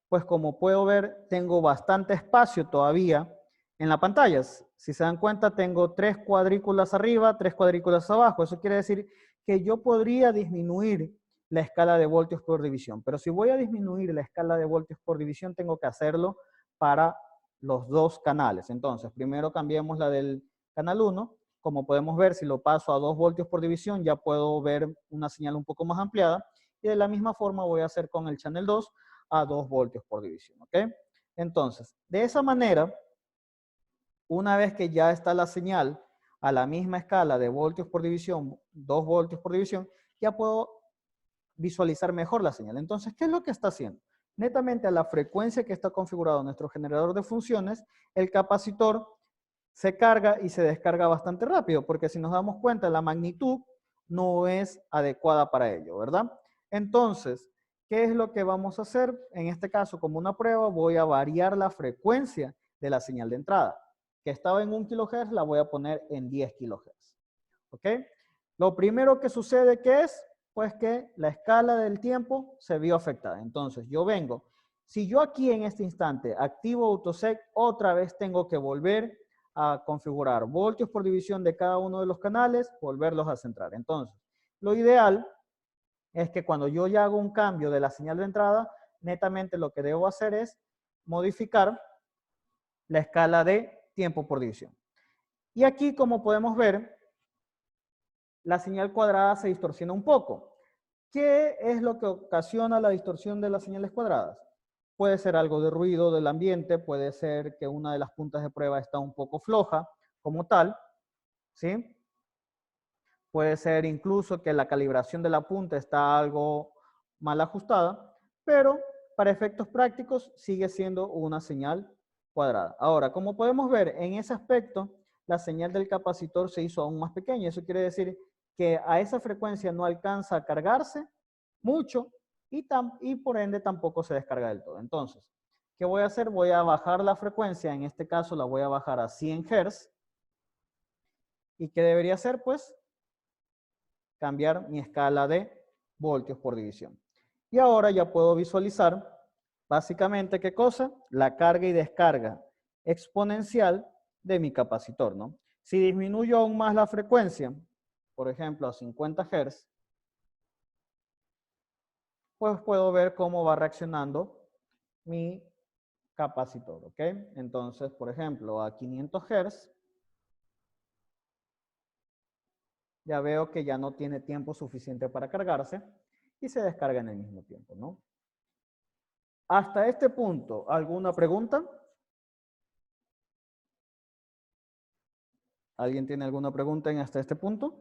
A: pues como puedo ver, tengo bastante espacio todavía en la pantalla. Si se dan cuenta, tengo 3 cuadrículas arriba, 3 cuadrículas abajo. Eso quiere decir que yo podría disminuir la escala de voltios por división. Pero si voy a disminuir la escala de voltios por división, tengo que hacerlo para los dos canales. Entonces, primero cambiemos la del canal 1. Como podemos ver, si lo paso a 2 voltios por división, ya puedo ver una señal un poco más ampliada. Y de la misma forma voy a hacer con el channel 2 a 2 voltios por división, ¿ok? Entonces, de esa manera, una vez que ya está la señal a la misma escala de voltios por división, 2 voltios por división, ya puedo visualizar mejor la señal. Entonces, ¿qué es lo que está haciendo? Netamente a la frecuencia que está configurado nuestro generador de funciones, el capacitor se carga y se descarga bastante rápido, porque si nos damos cuenta, la magnitud no es adecuada para ello, ¿verdad? Entonces, ¿qué es lo que vamos a hacer? En este caso, como una prueba, voy a variar la frecuencia de la señal de entrada. Que estaba en 1 kHz, la voy a poner en 10 kHz. ¿Ok? Lo primero que sucede, ¿qué es? Pues que la escala del tiempo se vio afectada. Entonces, yo vengo. Si yo aquí en este instante activo AutoSec, otra vez tengo que volver a configurar voltios por división de cada uno de los canales, volverlos a centrar. Entonces, lo ideal es que cuando yo ya hago un cambio de la señal de entrada, netamente lo que debo hacer es modificar la escala de tiempo por división. Y aquí, como podemos ver, la señal cuadrada se distorsiona un poco. ¿Qué es lo que ocasiona la distorsión de las señales cuadradas? Puede ser algo de ruido del ambiente, puede ser que una de las puntas de prueba está un poco floja como tal, ¿sí? Puede ser incluso que la calibración de la punta está algo mal ajustada, pero para efectos prácticos sigue siendo una señal cuadrada. Ahora, como podemos ver, en ese aspecto, la señal del capacitor se hizo aún más pequeña. Eso quiere decir que a esa frecuencia no alcanza a cargarse mucho y por ende tampoco se descarga del todo. Entonces, ¿qué voy a hacer? Voy a bajar la frecuencia, en este caso la voy a bajar a 100 Hz. ¿Y qué debería hacer? Pues cambiar mi escala de voltios por división. Y ahora ya puedo visualizar básicamente qué cosa, la carga y descarga exponencial de mi capacitor, ¿no? Si disminuyo aún más la frecuencia, por ejemplo a 50 Hz, pues puedo ver cómo va reaccionando mi capacitor, ¿ok? Entonces, por ejemplo, a 500 Hz, ya veo que ya no tiene tiempo suficiente para cargarse y se descarga en el mismo tiempo, ¿no? Hasta este punto, ¿alguna pregunta? ¿Alguien tiene alguna pregunta en hasta este punto?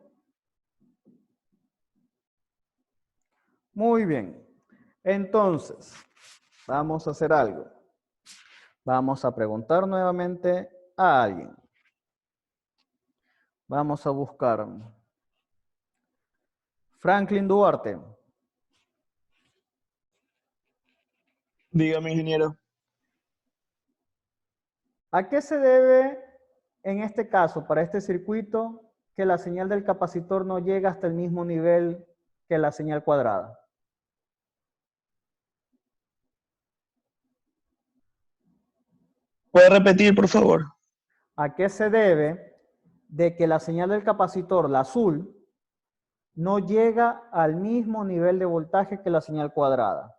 A: Muy bien. Entonces, vamos a hacer algo. Vamos a preguntar nuevamente a alguien. Vamos a buscar Franklin Duarte.
B: Dígame, ingeniero.
A: ¿A qué se debe, en este caso, para este circuito, que la señal del capacitor no llega hasta el mismo nivel que la señal cuadrada?
B: ¿Puede repetir, por favor?
A: ¿A qué se debe de que la señal del capacitor, la azul, no llega al mismo nivel de voltaje que la señal cuadrada?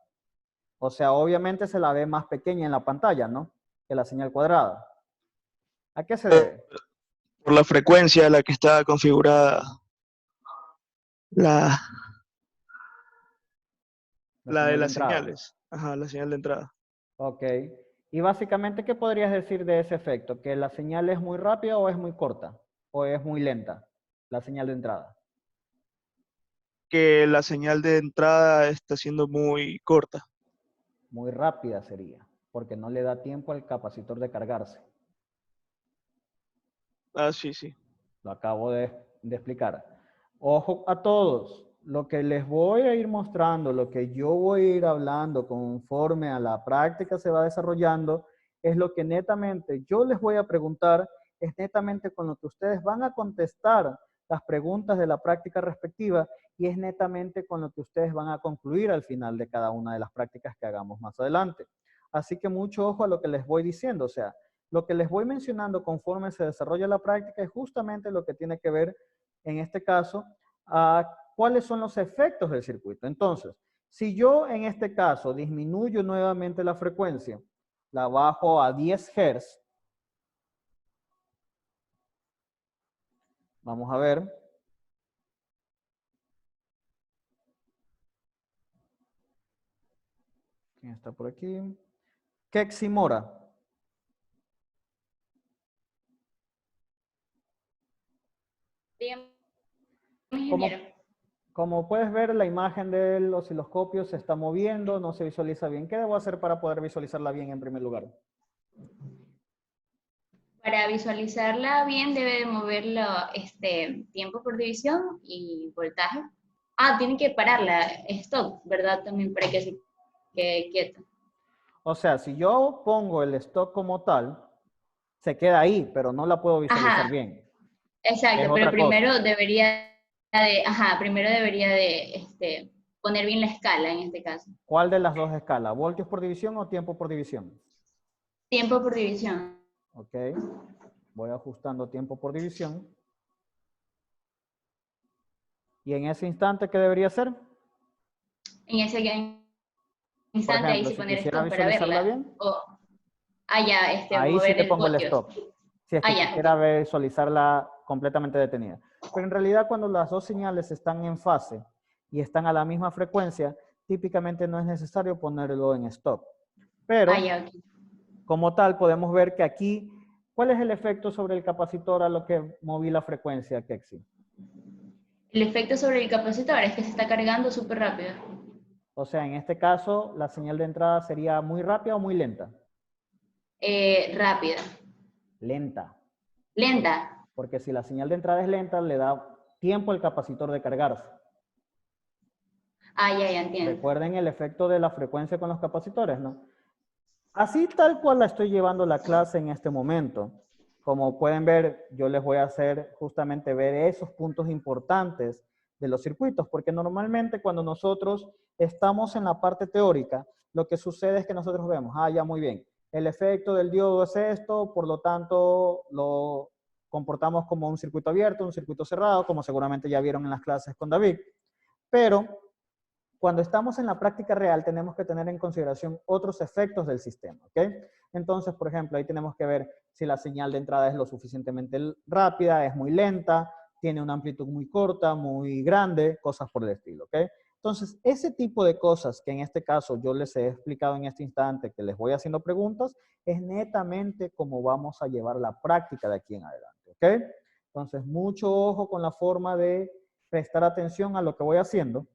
A: O sea, obviamente se la ve más pequeña en la pantalla, ¿no? Que la señal cuadrada. ¿A qué se debe?
B: Por la frecuencia a la que está configurada la,
A: La
B: la de
A: señal de
B: las
A: entrada.
B: señales. Ajá, la señal de entrada.
A: Ok. Y básicamente, ¿qué podrías decir de ese efecto? ¿Que la señal es muy rápida o es muy corta? ¿O es muy lenta? La señal de entrada.
B: Que la señal de entrada está siendo muy corta.
A: Muy rápida sería, porque no le da tiempo al capacitor de cargarse.
B: Ah, sí, sí.
A: Lo acabo de explicar. Ojo a todos, lo que les voy a ir mostrando, lo que yo voy a ir hablando conforme a la práctica se va desarrollando, es lo que netamente yo les voy a preguntar, es netamente con lo que ustedes van a contestar las preguntas de la práctica respectiva y es netamente con lo que ustedes van a concluir al final de cada una de las prácticas que hagamos más adelante. Así que mucho ojo a lo que les voy diciendo, o sea, lo que les voy mencionando conforme se desarrolla la práctica es justamente lo que tiene que ver, en este caso, a cuáles son los efectos del circuito. Entonces, si yo en este caso disminuyo nuevamente la frecuencia, la bajo a 10 Hz, vamos a ver. ¿Quién está por aquí? Kexi Mora. Como,
F: ingeniero.
A: como puedes ver, la imagen del osciloscopio se está moviendo, no se visualiza bien. ¿Qué debo hacer para poder visualizarla bien en primer lugar?
F: Para visualizarla bien debe de moverlo tiempo por división y voltaje. Ah, tiene que pararla, stop, ¿verdad? También para que se quede quieta.
A: O sea, si yo pongo el stop como tal, se queda ahí, pero no la puedo visualizar
F: Ajá,
A: bien. Es
F: exacto, pero
A: otra cosa.
F: primero debería de poner bien la escala en este caso.
A: ¿Cuál de las dos escalas? ¿Voltios por división o tiempo por división?
F: Tiempo por división.
A: Ok. Voy ajustando tiempo por división. ¿Y en ese instante qué debería hacer?
F: En ese
A: Por
F: instante ahí
A: ejemplo,
F: sí
A: si
F: poner
A: quisiera
F: stop para
A: visualizarla
F: verla.
A: bien,
F: O,
A: ahí sí
F: mover
A: le
F: el
A: pongo el
F: voltios.
A: stop. Si es que
F: Ya,
A: quisiera
F: ok.
A: visualizarla completamente detenida. Pero en realidad cuando las dos señales están en fase y están a la misma frecuencia, típicamente no es necesario ponerlo en stop. Pero
F: Ya, ok.
A: como tal podemos ver que aquí, ¿cuál es el efecto sobre el capacitor a lo que moví la frecuencia, Kexi?
F: El efecto sobre el capacitor es que se está cargando súper rápido.
A: O sea, en este caso, la señal de entrada sería muy rápida o muy lenta.
F: Rápida.
A: Lenta.
F: Lenta.
A: Porque si la señal de entrada es lenta, le da tiempo al capacitor de cargarse.
F: Ya entiendo.
A: Recuerden el efecto de la frecuencia con los capacitores, ¿no? Así tal cual la estoy llevando la clase en este momento. Como pueden ver, yo les voy a hacer justamente ver esos puntos importantes de los circuitos, porque normalmente cuando nosotros estamos en la parte teórica, lo que sucede es que nosotros vemos, ya muy bien, el efecto del diodo es esto, por lo tanto lo comportamos como un circuito abierto, un circuito cerrado, como seguramente ya vieron en las clases con David, pero cuando estamos en la práctica real tenemos que tener en consideración otros efectos del sistema, ¿ok? Entonces, por ejemplo, ahí tenemos que ver si la señal de entrada es lo suficientemente rápida, es muy lenta, tiene una amplitud muy corta, muy grande, cosas por el estilo, ¿ok? Entonces, ese tipo de cosas que en este caso yo les he explicado en este instante, que les voy haciendo preguntas, es netamente cómo vamos a llevar la práctica de aquí en adelante, ¿ok? Entonces, mucho ojo con la forma de prestar atención a lo que voy haciendo.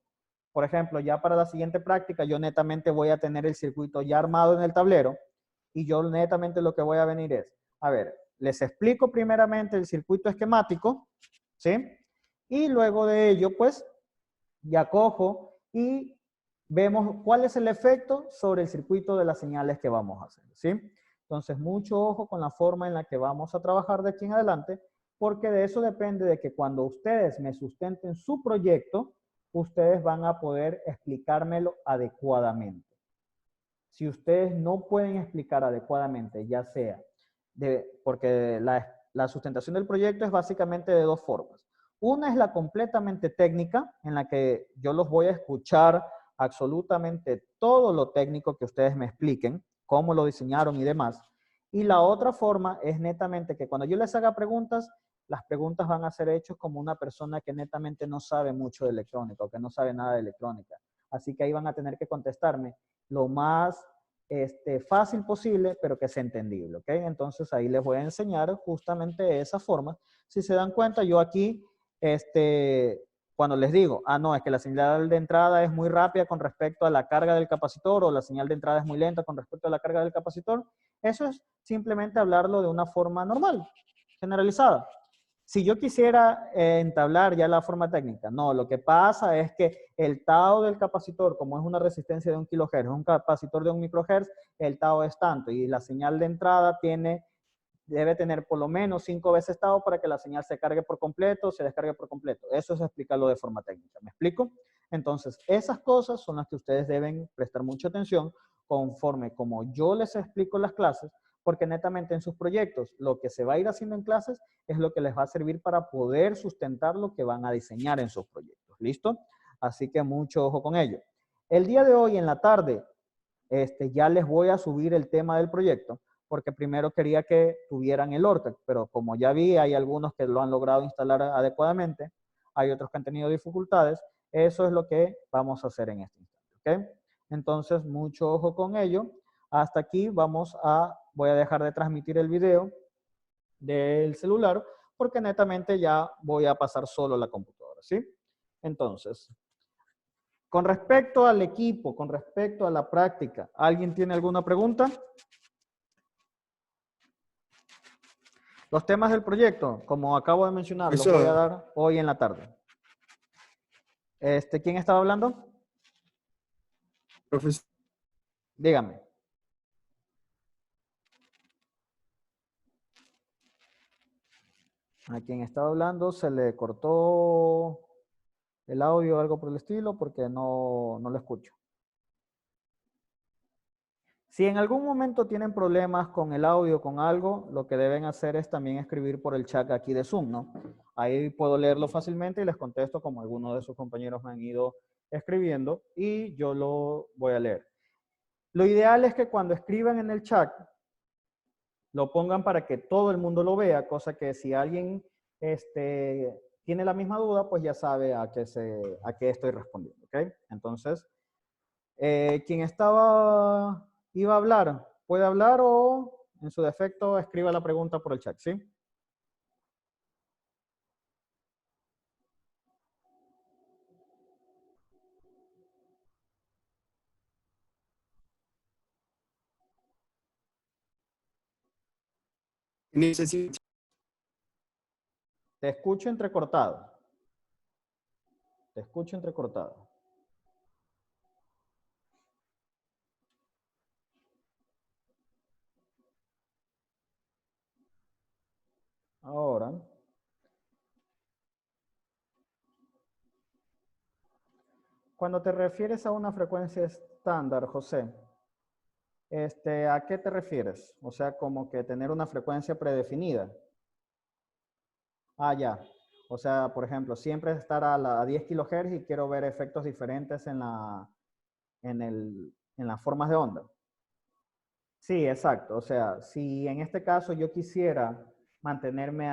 A: Por ejemplo, ya para la siguiente práctica, yo netamente voy a tener el circuito ya armado en el tablero y yo netamente lo que voy a venir es, a ver, les explico primeramente el circuito esquemático, ¿sí? Y luego de ello, pues, ya cojo y vemos cuál es el efecto sobre el circuito de las señales que vamos a hacer, ¿sí? Entonces, mucho ojo con la forma en la que vamos a trabajar de aquí en adelante, porque de eso depende de que cuando ustedes me sustenten su proyecto, ustedes van a poder explicármelo adecuadamente. Si ustedes no pueden explicar adecuadamente, ya sea porque la sustentación del proyecto es básicamente de dos formas. Una es la completamente técnica, en la que yo los voy a escuchar absolutamente todo lo técnico que ustedes me expliquen, cómo lo diseñaron y demás. Y la otra forma es netamente que cuando yo les haga preguntas, las preguntas van a ser hechas como una persona que netamente no sabe mucho de electrónica o que no sabe nada de electrónica. Así que ahí van a tener que contestarme lo más fácil posible, pero que sea entendible, ¿ok? Entonces ahí les voy a enseñar justamente esa forma. Si se dan cuenta, yo aquí, cuando les digo, no, es que la señal de entrada es muy rápida con respecto a la carga del capacitor o la señal de entrada es muy lenta con respecto a la carga del capacitor, eso es simplemente hablarlo de una forma normal, generalizada. Si yo quisiera entablar ya la forma técnica, no, lo que pasa es que el tau del capacitor, como es una resistencia de 1 kHz, un capacitor de 1 microhertz, el tau es tanto y la señal de entrada debe tener por lo menos 5 veces tau para que la señal se cargue por completo, se descargue por completo. Eso es explicarlo de forma técnica, ¿me explico? Entonces, esas cosas son las que ustedes deben prestar mucha atención conforme como yo les explico las clases, porque netamente en sus proyectos lo que se va a ir haciendo en clases es lo que les va a servir para poder sustentar lo que van a diseñar en sus proyectos. ¿Listo? Así que mucho ojo con ello. El día de hoy en la tarde ya les voy a subir el tema del proyecto porque primero quería que tuvieran el ORCAD, pero como ya vi, hay algunos que lo han logrado instalar adecuadamente, hay otros que han tenido dificultades. Eso es lo que vamos a hacer en este instante, ¿ok? Entonces, mucho ojo con ello. Hasta aquí voy a dejar de transmitir el video del celular porque netamente ya voy a pasar solo la computadora, ¿sí? Entonces, con respecto al equipo, con respecto a la práctica, ¿alguien tiene alguna pregunta? Los temas del proyecto, como acabo de mencionar, los voy a dar hoy en la tarde. ¿Quién estaba hablando?
G: Profesor.
A: Dígame. A quien estaba hablando se le cortó el audio o algo por el estilo porque no lo escucho. Si en algún momento tienen problemas con el audio, con algo, lo que deben hacer es también escribir por el chat aquí de Zoom, ¿no? Ahí puedo leerlo fácilmente y les contesto como algunos de sus compañeros me han ido escribiendo y yo lo voy a leer. Lo ideal es que cuando escriban en el chat, lo pongan para que todo el mundo lo vea, cosa que si alguien tiene la misma duda, pues ya sabe a qué estoy respondiendo, ¿ok? Entonces, quien iba a hablar, puede hablar o en su defecto escriba la pregunta por el chat, ¿sí?
G: Necesito.
A: Te escucho entrecortado. Te escucho entrecortado. Ahora. Cuando te refieres a una frecuencia estándar, José, ¿a qué te refieres? O sea, como que tener una frecuencia predefinida. Ah, ya. O sea, por ejemplo, siempre estar a 10 kHz y quiero ver efectos diferentes en las formas de onda. Sí, exacto. O sea, si en este caso yo quisiera mantenerme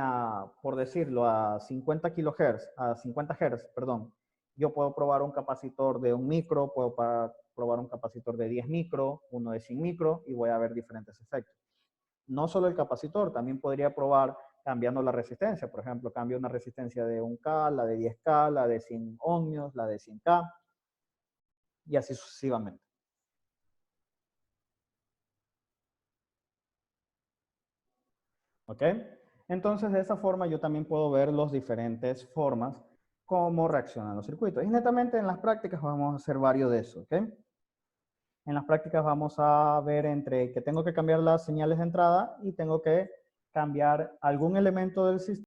A: por decirlo, a 50 kHz, a 50 Hz, perdón, yo puedo probar un capacitor de 1 micro, puedo probar un capacitor de 10 micro, uno de 100 micro y voy a ver diferentes efectos. No solo el capacitor, también podría probar cambiando la resistencia. Por ejemplo, cambio una resistencia de 1K, la de 10K, la de 100 ohmios, la de 100K y así sucesivamente. ¿Ok? Entonces, de esa forma yo también puedo ver las diferentes formas cómo reaccionan los circuitos. Y netamente en las prácticas vamos a hacer varios de eso, ¿ok? En las prácticas vamos a ver entre que tengo que cambiar las señales de entrada y tengo que cambiar algún elemento del sistema